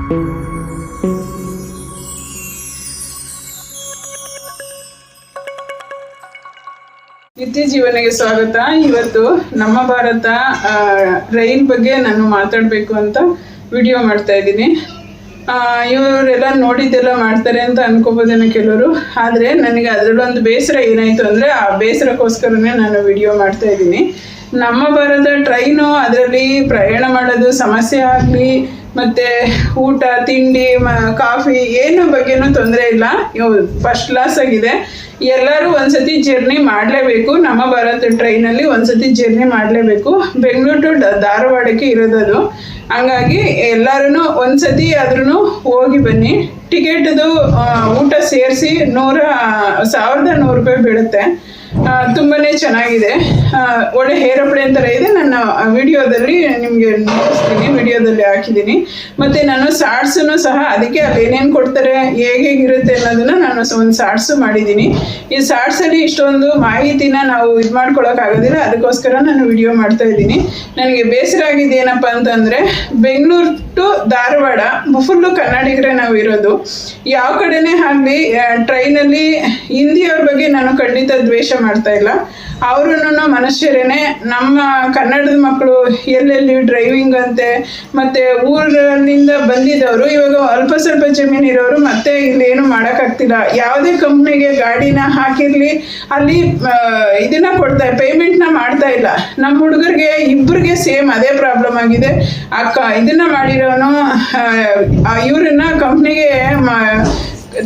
ನಿತ್ಯ ಜೀವನಕ್ಕೆ ಸ್ವಾಗತ. ಇವತ್ತು ನಮ್ಮ ಭಾರತ ರೈಲ್ ಬಗ್ಗೆ ನಾನು ಮಾತಾಡಬೇಕು ಅಂತ ವಿಡಿಯೋ ಮಾಡ್ತಾ ಇದ್ದೀನಿ. ಇವರೆಲ್ಲ ನೋಡಿದ್ದೆಲ್ಲ ಮಾಡ್ತಾರೆ ಅಂತ ಅನ್ಕೋಬೋದೇನೋ ಕೆಲವರು, ಆದರೆ ನನಗೆ ಅದರಲ್ಲೊಂದು ಬೇಸರ ಏನಾಯಿತು ಅಂದರೆ ಆ ಬೇಸರಕ್ಕೋಸ್ಕರನೇ ನಾನು ವಿಡಿಯೋ ಮಾಡ್ತಾ ಇದ್ದೀನಿ. ನಮ್ಮ ಭಾರತ ಟ್ರೈನು, ಅದರಲ್ಲಿ ಪ್ರಯಾಣ ಮಾಡೋದು ಸಮಸ್ಯೆ ಆಗಲಿ, ಮತ್ತು ಊಟ ತಿಂಡಿ ಕಾಫಿ ಏನು ಬಗ್ಗೆನೂ ತೊಂದರೆ ಇಲ್ಲ, ಫಸ್ಟ್ ಕ್ಲಾಸ್ ಆಗಿದೆ. ಎಲ್ಲರೂ ಒಂದ್ಸತಿ ಜರ್ನಿ ಮಾಡಲೇಬೇಕು. ನಮ್ಮ ಭಾರತ ಟ್ರೈನಲ್ಲಿ ಒಂದ್ಸತಿ ಜರ್ನಿ ಮಾಡಲೇಬೇಕು. ಬೆಂಗಳೂರು ಟು ಧಾರವಾಡಕ್ಕೆ ಇರೋದದು. ಹಂಗಾಗಿ ಎಲ್ಲರೂ ಒಂದ್ಸತಿ ಆದ್ರೂ ಹೋಗಿ ಬನ್ನಿ. ಟಿಕೆಟ್ದು ಊಟ ಸೇರಿಸಿ 1,100 ರೂಪಾಯಿ ಬೀಳುತ್ತೆ. ತುಂಬಾ ಚೆನ್ನಾಗಿದೆ. ಒಳ್ಳೆ ಏರೋಪ್ಲೇನ್ ಥರ ಇದೆ. ನನ್ನ ವಿಡಿಯೋದಲ್ಲಿ ನಿಮಗೆ ನೋಡಿಸ್ತೀನಿ, ವಿಡಿಯೋದಲ್ಲಿ ಹಾಕಿದ್ದೀನಿ. ಮತ್ತು ನಾನು ಶಾರ್ಟ್ಸನ್ನು ಸಹ ಅದಕ್ಕೆ ಅಲ್ಲಿ ಏನೇನು ಕೊಡ್ತಾರೆ, ಹೇಗಿರುತ್ತೆ ಅನ್ನೋದನ್ನು ನಾನು ಒಂದು ಶಾರ್ಟ್ಸು ಮಾಡಿದ್ದೀನಿ. ಈ ಶಾರ್ಟ್ಸಲ್ಲಿ ಇಷ್ಟೊಂದು ಮಾಹಿತಿನ ನಾವು ಇದು ಮಾಡ್ಕೊಳಕ್ಕಾಗೋದಿಲ್ಲ, ಅದಕ್ಕೋಸ್ಕರ ನಾನು ವಿಡಿಯೋ ಮಾಡ್ತಾ ಇದ್ದೀನಿ. ನನಗೆ ಬೇಸರ ಆಗಿದೆ ಏನಪ್ಪ ಅಂತಂದರೆ, ಬೆಂಗಳೂರು ಟು ಧಾರವಾಡ ಫುಲ್ಲು ಕನ್ನಡಿಗರೇ ನಾವು ಇರೋದು. ಯಾವ ಕಡೆನೇ ಆಗಲಿ ಟ್ರೈನಲ್ಲಿ ಹಿಂದಿಯವ್ರ ಬಗ್ಗೆ ನಾನು ಖಂಡಿತ ದ್ವೇಷ ಮಾಡ್ತಾ ಇಲ್ಲ. ಅವರು ಮನುಷ್ಯರೇನೆ. ನಮ್ಮ ಕನ್ನಡದ ಮಕ್ಕಳು ಎಲ್ಲೆಲ್ಲಿ ಡ್ರೈವಿಂಗ್ ಅಂತೆ, ಮತ್ತು ಊರಿನಿಂದ ಬಂದಿದ್ದವರು ಇವಾಗ ಅಲ್ಪ ಸ್ವಲ್ಪ ಜಮೀನು ಇರೋರು ಮತ್ತೆ ಇಲ್ಲೇನು ಮಾಡೋಕ್ಕಾಗ್ತಿಲ್ಲ. ಯಾವುದೇ ಕಂಪ್ನಿಗೆ ಗಾಡಿನ ಹಾಕಿರಲಿ ಅಲ್ಲಿ ಇದನ್ನ ಕೊಡ್ತಾ ಪೇಮೆಂಟ್ನ ಮಾಡ್ತಾ ಇಲ್ಲ. ನಮ್ಮ ಹುಡುಗರಿಗೆ ಇಬ್ಬರಿಗೆ ಸೇಮ್ ಅದೇ ಪ್ರಾಬ್ಲಮ್ ಆಗಿದೆ. ಇದನ್ನ ಮಾಡಿರೋನು ಇವ್ರನ್ನ ಕಂಪ್ನಿಗೆ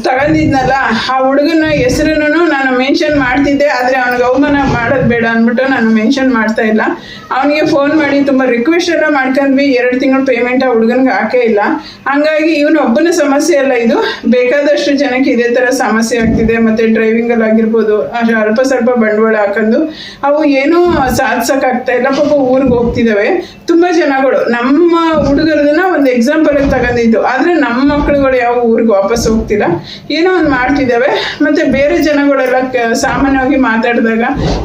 ತಗೊಂಡಿದ್ನಲ್ಲ, ಆ ಹುಡುಗನ ಹೆಸರನ್ನು ನಾನು ಮೆನ್ಷನ್ ಮಾಡ್ತಿದ್ದೆ, ಆದರೆ ಅವ್ನಿಗೆ ಅವಮಾನ ಮಾಡೋದು ಬೇಡ ಅಂದ್ಬಿಟ್ಟು ನಾನು ಮೆನ್ಷನ್ ಮಾಡ್ತಾ ಇಲ್ಲ. ಅವನಿಗೆ ಫೋನ್ ಮಾಡಿ ತುಂಬ ರಿಕ್ವೆಸ್ಟ್ ಎಲ್ಲ ಮಾಡ್ಕೊಂಡ್ವಿ. 2 ತಿಂಗಳು ಪೇಮೆಂಟ್ ಆ ಹುಡುಗನಿಗೆ ಹಾಕೇ ಇಲ್ಲ. ಹಂಗಾಗಿ ಇವನೊಬ್ಬನ ಸಮಸ್ಯೆ ಅಲ್ಲ, ಇದು ಬೇಕಾದಷ್ಟು ಜನಕ್ಕೆ ಇದೇ ಥರ ಸಮಸ್ಯೆ ಆಗ್ತಿದೆ. ಮತ್ತು ಡ್ರೈವಿಂಗಲ್ಲಿ ಆಗಿರ್ಬೋದು, ಅಲ್ಪ ಸ್ವಲ್ಪ ಬಂಡವಾಳ ಹಾಕೊಂಡು ಅವು ಏನೂ ಸಾಧಿಸೋಕ್ಕಾಗ್ತಾ ಇಲ್ಲ. ಪಾಪ ಊರಿಗೆ ಹೋಗ್ತಿದ್ದಾವೆ ತುಂಬ ಜನಗಳು. ನಮ್ಮ ಹುಡುಗರದನ್ನ ಒಂದು ಎಕ್ಸಾಂಪಲ್ಗೆ ತಗೊಂಡಿದ್ದು, ಆದರೆ ನಮ್ಮ ಮಕ್ಕಳುಗಳು ಯಾವ ಊರಿಗೆ ವಾಪಸ್ ಹೋಗ್ತಿಲ್ಲ, ಏನೋ ಒಂದು ಮಾಡ್ತಿದ್ದಾವೆ. ಮತ್ತು ಬೇರೆ ಜನಗಳೆಲ್ಲ ಸಾಮಾನ್ಯವಾಗಿ ಮಾತಾಡಿದಾಗ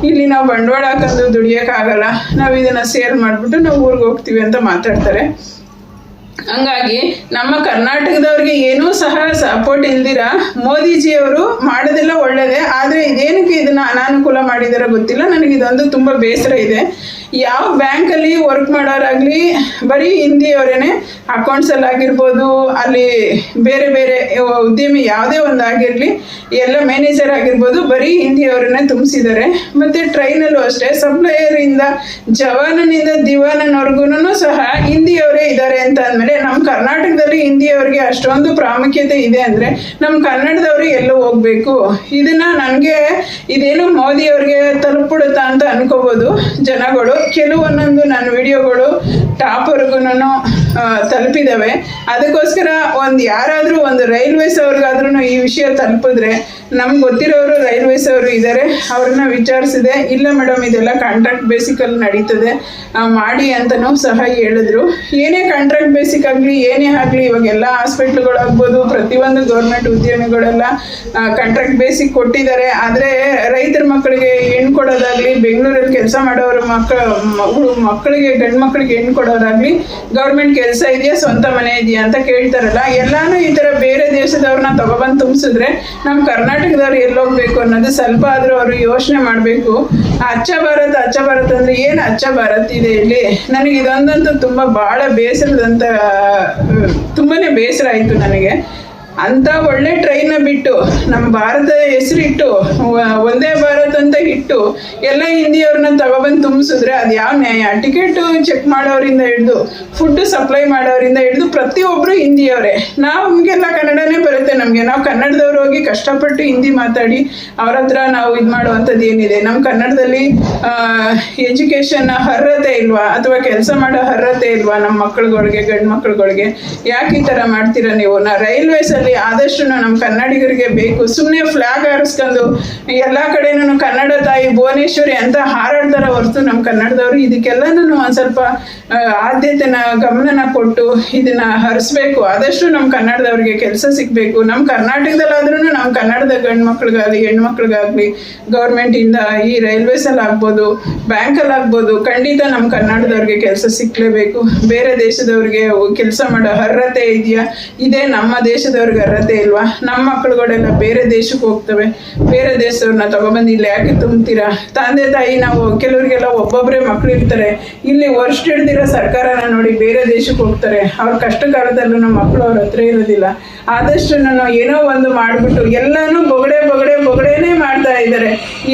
ಇಲ್ಲಿ ನಾವು ಬಂಡವಾಳ ಹಾಕೊಂಡು ದುಡಿಯೋಕ್ಕಾಗಲ್ಲ, ನಾವು ಇದನ್ನು ಸೇಲ್ ಮಾಡಿಬಿಟ್ಟು ನಾವು ಊರಿಗೆ ಹೋಗ್ತೀವಿ ಅಂತ ಮಾತಾಡ್ತಾರೆ. ಹಂಗಾಗಿ ನಮ್ಮ ಕರ್ನಾಟಕದವ್ರಿಗೆ ಏನೂ ಸಹ ಸಪೋರ್ಟ್ ಇಲ್ದಿರ ಮೋದಿಜಿಯವರು ಮಾಡೋದೆಲ್ಲ ಒಳ್ಳೆಯದೇ, ಆದರೆ ಇದೇನಕ್ಕೆ ಇದನ್ನು ಅನಾನುಕೂಲ ಮಾಡಿದಾರೋ ಗೊತ್ತಿಲ್ಲ. ನನಗಿದೊಂದು ತುಂಬ ಬೇಸರ ಇದೆ. ಯಾವ ಬ್ಯಾಂಕಲ್ಲಿ ವರ್ಕ್ ಮಾಡೋರಾಗಲಿ ಬರೀ ಹಿಂದಿಯವರೇನೆ. ಅಕೌಂಟ್ಸಲ್ಲಿ ಆಗಿರ್ಬೋದು, ಅಲ್ಲಿ ಬೇರೆ ಬೇರೆ ಉದ್ಯಮಿ ಯಾವುದೇ ಒಂದು ಆಗಿರಲಿ, ಎಲ್ಲ ಮ್ಯಾನೇಜರ್ ಆಗಿರ್ಬೋದು, ಬರೀ ಹಿಂದಿಯವರನ್ನೇ ತುಂಬಿಸಿದ್ದಾರೆ. ಮತ್ತು ಟ್ರೈನಲ್ಲೂ ಅಷ್ಟೇ, ಸಪ್ಲೈಯರಿಂದ ಜವಾನನಿಂದ ದಿವಾನನವರೆಗೂ ಸಹ ಹಿಂದಿಯವರೇ ಇದ್ದಾರೆ ಅಂತ ಅಂದಮೇಲೆ ನಮ್ಮ ಕರ್ನಾಟಕದಲ್ಲಿ ಹಿಂದಿಯವರಿಗೆ ಅಷ್ಟೊಂದು ಪ್ರಾಮುಖ್ಯತೆ ಇದೆ ಅಂದರೆ ನಮ್ಮ ಕನ್ನಡದವ್ರಿಗೆ ಎಲ್ಲೋ ಹೋಗ್ಬೇಕು. ಇದನ್ನು ನನಗೆ ಇದೇನು ಮೋದಿಯವ್ರಿಗೆ ತಲುಪಿಬಿಡುತ್ತಾ ಅಂತ ಅನ್ಕೋಬೋದು ಜನಗಳು. ಕೆಲವೊಂದೊಂದು ನನ್ನ ವಿಡಿಯೋಗಳು ಟಾಪ್ವರೆಗೂ ತಲುಪಿದ್ದಾವೆ. ಅದಕ್ಕೋಸ್ಕರ ಯಾರಾದರೂ ಒಂದು ರೈಲ್ವೇಸ್ ಅವ್ರಿಗಾದ್ರೂ ಈ ವಿಷಯ ತಲುಪಿದ್ರೆ, ನಮ್ಗೆ ಗೊತ್ತಿರೋರು ರೈಲ್ವೇಸ್ ಅವರು ಇದ್ದಾರೆ, ಅವ್ರನ್ನ ವಿಚಾರಿಸಿದೆ. ಇಲ್ಲ ಮೇಡಮ್, ಇದೆಲ್ಲ ಕಾಂಟ್ರಾಕ್ಟ್ ಬೇಸಿಕಲ್ಲಿ ನಡೀತದೆ ಮಾಡಿ ಅಂತಲೂ ಸಹ ಹೇಳಿದ್ರು. ಏನೇ ಕಾಂಟ್ರಾಕ್ಟ್ ಬೇಸಿಕ್ ಆಗಲಿ ಏನೇ ಆಗಲಿ, ಇವಾಗೆಲ್ಲ ಹಾಸ್ಪಿಟ್ಲುಗಳಾಗ್ಬೋದು, ಪ್ರತಿಯೊಂದು ಗೌರ್ಮೆಂಟ್ ಉದ್ಯಮಿಗಳೆಲ್ಲ ಕಾಂಟ್ರಾಕ್ಟ್ ಬೇಸಿಕ್ ಕೊಟ್ಟಿದ್ದಾರೆ. ಆದರೆ ರೈತರ ಮಕ್ಕಳಿಗೆ ಹೆಣ್ಣು ಕೊಡೋದಾಗಲಿ, ಬೆಂಗಳೂರಲ್ಲಿ ಕೆಲಸ ಮಾಡೋರ ಮಕ್ಕಳಿಗೆ ಗಂಡು ಮಕ್ಕಳಿಗೆ ಹೆಣ್ಣು ಕೊಡೋದಾಗಲಿ, ಗೌರ್ಮೆಂಟ್ ಕೆಲಸ ಇದೆಯಾ, ಸ್ವಂತ ಮನೆ ಇದೆಯಾ ಅಂತ ಕೇಳ್ತಾರಲ್ಲ, ಎಲ್ಲಾನು ಈ ಥರ ಬೇರೆ ದೇಶದವ್ರನ್ನ ತಗೊಬಂದು ತುಂಬಿಸಿದ್ರೆ ನಮ್ಮ ಕರ್ನಾಟಕದವ್ರು ಎಲ್ಲೋಗ್ಬೇಕು ಅನ್ನೋದು ಸ್ವಲ್ಪ ಆದರೂ ಅವರು ಯೋಚನೆ ಮಾಡಬೇಕು. ಅಚ್ಚ ಭಾರತ್ ಅಂದರೆ ಏನು ಅಚ್ಚ ಭಾರತ್ ಇದೆ ಇಲ್ಲಿ? ನನಗೆ ಇದೊಂದಂತೂ ತುಂಬ ಭಾಳ ಬೇಸರದಂತ, ತುಂಬಾ ಬೇಸರ ಆಯಿತು ನನಗೆ. ಅಂಥ ಒಳ್ಳೆ ಟ್ರೈನ ಬಿಟ್ಟು ನಮ್ಮ ಭಾರತ ಹೆಸರಿಟ್ಟು ಒಂದೇ ಭಾರತ್ ಅಂತ ಇಟ್ಟು ಎಲ್ಲ ಹಿಂದಿಯವ್ರನ್ನ ತಗೊಬಂದು ತುಂಬಿಸಿದ್ರೆ ಅದು ಯಾವ ನ್ಯಾಯ? ಟಿಕೆಟು ಚೆಕ್ ಮಾಡೋರಿಂದ ಹಿಡಿದು, ಫುಡ್ ಸಪ್ಲೈ ಮಾಡೋರಿಂದ ಹಿಡಿದು ಪ್ರತಿಯೊಬ್ಬರು ಹಿಂದಿಯವರೇ. ನಮಗೆಲ್ಲ ಕನ್ನಡನೇ ಬರುತ್ತೆ. ನಾವು ಕನ್ನಡದವ್ರು ಹೋಗಿ ಕಷ್ಟಪಟ್ಟು ಹಿಂದಿ ಮಾತಾಡಿ ಅವ್ರ ಹತ್ರ ನಾವು ಇದು ಮಾಡುವಂಥದ್ದು ಏನಿದೆ? ನಮ್ಮ ಕನ್ನಡದಲ್ಲಿ ಎಜುಕೇಷನ್ ಅರ್ಹತೆ ಇಲ್ವಾ, ಅಥವಾ ಕೆಲಸ ಮಾಡೋ ಅರ್ಹತೆ ಇಲ್ವಾ ನಮ್ಮ ಮಕ್ಕಳುಗಳಿಗೆ, ಗಂಡು ಮಕ್ಕಳುಗಳಿಗೆ? ಯಾಕೆ ಈ ಥರ ಮಾಡ್ತೀರಾ ನೀವು? ರೈಲ್ವೇಸಲ್ಲಿ ದೇಶದಲ್ಲಿ ಆದಷ್ಟು ನಮ್ಮ ಕನ್ನಡಿಗರಿಗೆ ಬೇಕು. ಸುಮ್ಮನೆ ಫ್ಲಾಗ್ ಹಾರಿಸ್ಕೊಂಡು ಎಲ್ಲ ಕಡೆನೂ ಕನ್ನಡ ತಾಯಿ ಭುವನೇಶ್ವರಿ ಅಂತ ಹಾರಾಡ್ತಾರ ಹೊರತು ನಮ್ಮ ಕನ್ನಡದವರು ಇದಕ್ಕೆಲ್ಲನೂ ಒಂದು ಸ್ವಲ್ಪ ಆದ್ಯತೆನ ಗಮನನ ಕೊಟ್ಟು ಇದನ್ನ ಹರಿಸ್ಬೇಕು. ಆದಷ್ಟು ನಮ್ಮ ಕನ್ನಡದವ್ರಿಗೆ ಕೆಲಸ ಸಿಗಬೇಕು. ನಮ್ಮ ಕರ್ನಾಟಕದಲ್ಲಾದ್ರೂ ನಮ್ಮ ಕನ್ನಡದ ಗಂಡು ಮಕ್ಳಿಗಾಗಲಿ ಹೆಣ್ಮಕ್ಳಿಗಾಗಲಿ ಗೌರ್ಮೆಂಟಿಂದ ಈ ರೈಲ್ವೇಸಲ್ಲಿ ಆಗ್ಬೋದು, ಬ್ಯಾಂಕಲ್ಲಿ ಆಗ್ಬೋದು, ಖಂಡಿತ ನಮ್ಮ ಕನ್ನಡದವ್ರಿಗೆ ಕೆಲಸ ಸಿಕ್ಕಲೇಬೇಕು. ಬೇರೆ ದೇಶದವ್ರಿಗೆ ಕೆಲಸ ಮಾಡೋ ಅರ್ಹತೆ ಇದೆಯಾ? ಇದೇ ನಮ್ಮ ದೇಶದವ್ರಿಗೆ ಅರ್ಹತೆ ಇಲ್ವಾ? ನಮ್ಮ ಮಕ್ಕಳುಗಳೆಲ್ಲ ಬೇರೆ ದೇಶಕ್ಕೆ ಹೋಗ್ತವೆ. ಬೇರೆ ದೇಶದವ್ರನ್ನ ತಗೊಬಂದು ಇಲ್ಲಿ ಯಾಕೆ ತುಂಬ್ತೀರಾ? ತಂದೆ ತಾಯಿ ನಾವು ಕೆಲವರಿಗೆಲ್ಲ ಒಬ್ಬೊಬ್ಬರೇ ಮಕ್ಳು ಇರ್ತಾರೆ. ಇಲ್ಲಿ ವರ್ಷ ಹಿಡ್ದಿರೋ ಸರ್ಕಾರನ ನೋಡಿ ಬೇರೆ ದೇಶಕ್ಕೆ ಹೋಗ್ತಾರೆ. ಅವ್ರ ಕಷ್ಟ ಕಾಲದಲ್ಲೂ ನಮ್ಮ ಮಕ್ಕಳು ಅವ್ರ ಹತ್ರ ಇರೋದಿಲ್ಲ. ಆದಷ್ಟು ಏನೋ ಒಂದು ಮಾಡಿಬಿಟ್ಟು ಎಲ್ಲನೂ ಬೊಗಡೆನೇ ಮಾಡ್ತಾ ಇದ್ದಾರೆ.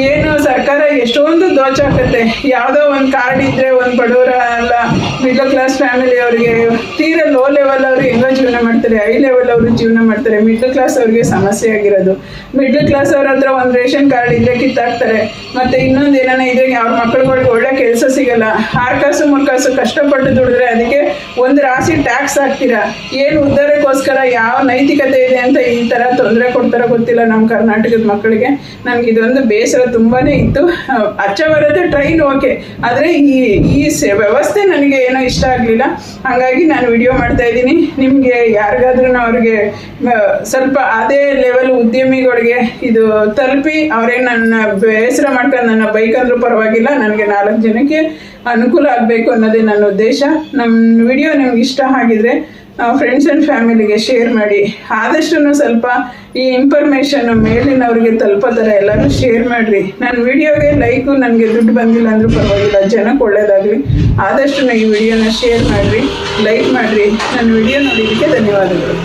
ಏನು ಸರ್ಕಾರ ಎಷ್ಟೊಂದು ದೋಚಾಕತ್ತೆ. ಯಾವುದೋ ಒಂದು ಕಾರ್ಡ್ ಇದ್ರೆ ಒಂದು ಬಡವರ ಅಲ್ಲ ಮಿಡಲ್ ಕ್ಲಾಸ್ ಫ್ಯಾಮಿಲಿ ಅವರಿಗೆ ತೀರಾ ಲೋ ಲೆವೆಲ್ ಅವರು ಹೆಂಗೋ ಜೀವನ ಮಾಡ್ತಾರೆ, ಹೈ ಲೆವೆಲ್ ಅವರು ಜೀವನ ಮಾಡ್ತಾರೆ. ಮಿಡ್ಲ್ ಕ್ಲಾಸ್ ಅವ್ರಿಗೆ ಸಮಸ್ಯೆ ಆಗಿರೋದು. ಮಿಡ್ಲ್ ಕ್ಲಾಸ್ ಅವ್ರ ಹತ್ರ ಒಂದು ರೇಷನ್ ಕಾರ್ಡ್ ಇದ್ರೆ ಕಿತ್ತಾಕ್ತಾರೆ. ಮತ್ತೆ ಇನ್ನೊಂದು ಏನಾನ ಇದ್ರೆ ಅವ್ರ ಮಕ್ಕಳುಗಳಿಗೆ ಒಳ್ಳೆ ಕೆಲಸ ಸಿಗಲ್ಲ. 6 ಕಾಸು 3 ಕಾಸು ಕಷ್ಟಪಟ್ಟು ದುಡಿದ್ರೆ ಅದಕ್ಕೆ ಒಂದು ರಾಶಿ ಟ್ಯಾಕ್ಸ್ ಹಾಕ್ತೀರಾ. ಏನು ಉದ್ಧಾರಕ್ಕೋಸ್ಕರ ಯಾವ ನೈತಿಕತೆ ಇದೆ ಅಂತ ಈ ಥರ ತೊಂದರೆ ಕೊಡ್ತಾರೋ ಗೊತ್ತಿಲ್ಲ ನಮ್ಮ ಕರ್ನಾಟಕದ ಮಕ್ಕಳಿಗೆ. ನನಗೆ ಇದೊಂದು ಬೇಸರ ತುಂಬಾನೇ ಇತ್ತು. ಅಚ್ಚ ಬರುತ್ತೆ ಟ್ರೈನ್ ಓಕೆ, ಆದರೆ ಈ ವ್ಯವಸ್ಥೆ ನನಗೆ ಏನೋ ಇಷ್ಟ ಆಗಲಿಲ್ಲ. ಹಾಗಾಗಿ ನಾನು ವಿಡಿಯೋ ಮಾಡ್ತಾ ಇದ್ದೀನಿ. ನಿಮಗೆ ಯಾರಿಗಾದ್ರೂ ಅವ್ರಿಗೆ ಸ್ವಲ್ಪ ಅದೇ ಲೆವೆಲ್ ಉದ್ಯಮಿಗಳಿಗೆ ಇದು ತಲುಪಿ ಅವರೇ ನನ್ನ ಬೇಸರ ಮಾಡ್ಕೊಂಡು ನನ್ನ ಬೈಕ್ ಅಂದ್ರೂ ಪರವಾಗಿಲ್ಲ, ನನಗೆ 4 ಜನಕ್ಕೆ ಅನುಕೂಲ ಆಗಬೇಕು ಅನ್ನೋದೇ ನನ್ನ ಉದ್ದೇಶ. ನಮ್ಮ ವಿಡಿಯೋ ನಿಮ್ಗೆ ಇಷ್ಟ ಆಗಿದ್ರೆ ಫ್ರೆಂಡ್ಸ್ ಆ್ಯಂಡ್ ಫ್ಯಾಮಿಲಿಗೆ ಶೇರ್ ಮಾಡಿ. ಆದಷ್ಟು ಸ್ವಲ್ಪ ಈ ಇನ್ಫಾರ್ಮೇಷನ್ ಮೇಲಿನವ್ರಿಗೆ ತಲುಪೋ ಥರ ಎಲ್ಲರೂ ಶೇರ್ ಮಾಡಿರಿ. ನನ್ನ ವಿಡಿಯೋಗೆ ಲೈಕು ನನಗೆ ದುಡ್ಡು ಬಂದಿಲ್ಲ ಅಂದರೂ ಪರವಾಗಿಲ್ಲ, ಜನಕ್ಕೆ ಒಳ್ಳೇದಾಗಲಿ. ಆದಷ್ಟು ಈ ವಿಡಿಯೋನ ಶೇರ್ ಮಾಡಿರಿ, ಲೈಕ್ ಮಾಡಿರಿ. ನನ್ನ ವಿಡಿಯೋ ನೋಡಿದ್ದಕ್ಕೆ ಧನ್ಯವಾದಗಳು.